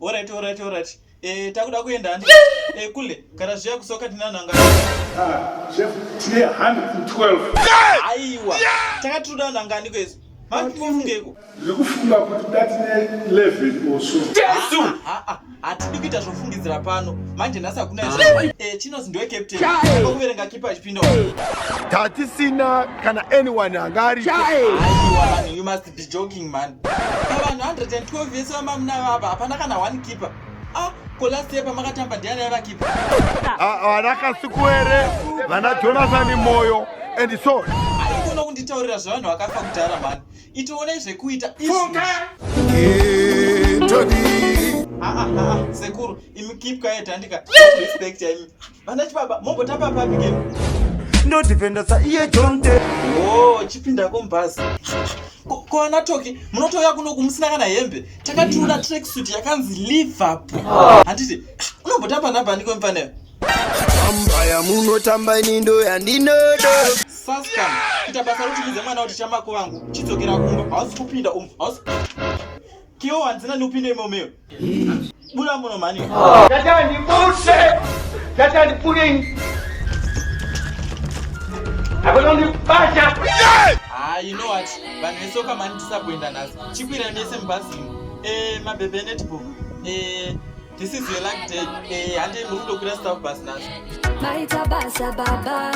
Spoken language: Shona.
Alright. Takuda kuenda handi. Kule, garaji yako soka tinananga. Chef, tine 112. Aiwa. Takatuda nangani kwezi. Mangifungeko. Ndikufunga kuti datine 11 also. Yesu. Atidi kuita zvofungizira pano. Manje nhasi kuna izvo. Chinozi ndiwe captain. Akuverenga kipa chipinda. Tatisina kana anyone angari. Aiwa man, you must be joking man. Vanhu 112 vese vamamuna vava hapana kana one keeper. Last year pamakatamba ndiani avakipa. Vanakasukuere, vana Jonathan Moyo and so. Haikuona kunditaurira zvavanhu vakafa kudhara man. Itoonai zvekuita izvi. Sekuru, imi keep quiet handika. Respect imi. Vana chibaba, mombotamba papi game. No defenders iye Jonte. Chipinda kombasi. Kwana toki, munotouya kuno kumusina kana hembe. Takatula tracksuit yakanzi Liverpool. Handiti, unombotamba namba ndiko mfaneyo. Ambaya munotamba inindo yandinodo. Saskam, kita basa rutikize mwana kuti chamako vangu. Chidzokera kumba, hausi kupinda hausi. Kiyo wanzina niupinde imomeyo. Bula muno mani. Tatani bullshit. Tatani pudding. You know what? Vanhu vesoka mani tisakuenda nhasi. Chikwira nese mubhasini. Mabhebhe netball. This is your luck day. Hande muri kudokwira staff bus nhasi. Maita basa baba.